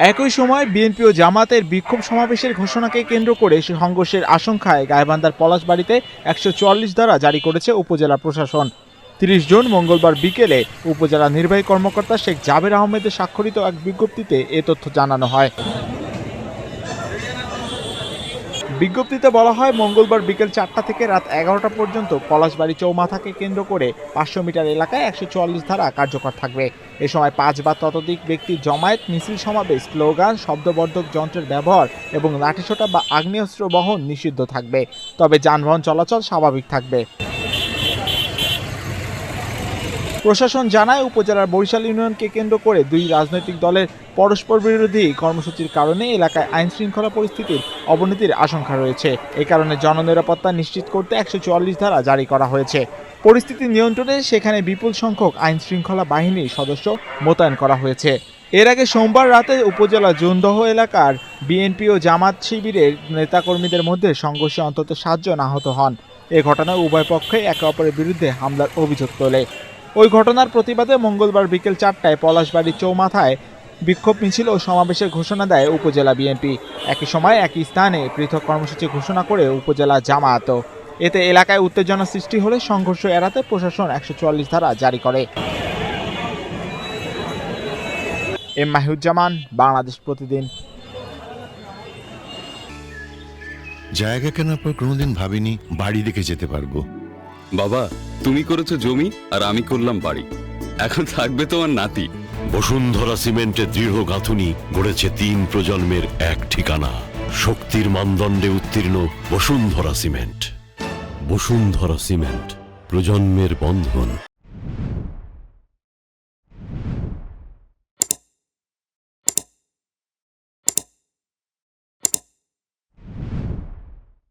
একই সময় বিএনপি ও জামাতের বিক্ষোভ সমাবেশের ঘোষণাকে কেন্দ্র করে সংঘর্ষের আশঙ্কায় গাইবান্ধার পলাশবাড়ীতে ১৪৪ ধারা জারি করেছে উপজেলা প্রশাসন। ৩০ জুন মঙ্গলবার বিকেলে উপজেলা নির্বাহী কর্মকর্তা শেখ জাবের আহমেদের স্বাক্ষরিত এক বিজ্ঞপ্তিতে এ তথ্য জানানো হয়। বিজ্ঞপ্তিতে বলা হয়, মঙ্গলবার বিকেল ৪টা থেকে রাত ১১টা পর্যন্ত পলাশবাড়ী চৌমাথাকে কেন্দ্র করে ৫০০ মিটার এলাকায় ১৪৪ ধারা কার্যকর থাকবে। এ সময় ৫ বা ততোধিক ব্যক্তি জমায়েত, মিছিল সমাবেশ, স্লোগান, শব্দবর্ধক যন্ত্রের ব্যবহার এবং লাঠিসোঁটা বা আগ্নেয়াস্ত্র বহন নিষিদ্ধ থাকবে। তবে যানবাহন চলাচল স্বাভাবিক থাকবে। প্রশাসন জানায়, উপজেলার বরিশাল ইউনিয়নকে কেন্দ্র করে দুই রাজনৈতিক দলের পরস্পর বিরোধী কর্মসূচির কারণে এলাকায় আইন শৃঙ্খলা পরিস্থিতির অবনতির আশঙ্কা রয়েছে। এ কারণে জননিরাপত্তা নিশ্চিত করতে ১৪৪ ধারা জারি করা হয়েছে। পরিস্থিতি নিয়ন্ত্রণে সেখানে বিপুল সংখ্যক আইন শৃঙ্খলা বাহিনীর সদস্য মোতায়েন করা হয়েছে। এর আগে সোমবার রাতে উপজেলা জুনদহ এলাকার বিএনপি ও জামাত শিবিরের নেতাকর্মীদের মধ্যে সংঘর্ষে অন্তত ৭ জন আহত হন। এ ঘটনায় উভয় পক্ষই একে অপরের বিরুদ্ধে হামলার অভিযোগ তোলে। ওই ঘটনার প্রতিবাদে মঙ্গলবার বিকেল ৪টায় পলাশবাড়ী চৌমাথায় বিক্ষোভ মিছিল ও সমাবেশের ঘোষণা দেয় উপজেলা বিএনপি। একই সময় একই স্থানে পৃথক কর্মসূচি ঘোষণা করে উপজেলা জামায়াত। এতে এলাকায় উত্তেজনা সৃষ্টি হলে সংঘর্ষ এড়াতে প্রশাসন ১৪৪ ধারা জারি করে। এম মাহিউজ্জামান, বাংলাদেশ প্রতিদিন। জায়গা কেনার পর কোনোদিন ভাবিনি বাড়ি দেখে যেতে পারবো। বাবা, তুমি করেছো জমি আর আমি করলাম বাড়ি। এখন থাকবে তোমার নাতি। বসুন্ধরা সিমেন্টের দৃঢ় গাঁথুনি গড়েছে ৩ প্রজন্মের এক ঠিকানা। শক্তির মানদণ্ডে উত্তীর্ণ বসুন্ধরা সিমেন্ট। বসুন্ধরা সিমেন্ট, প্রজন্মের বন্ধন।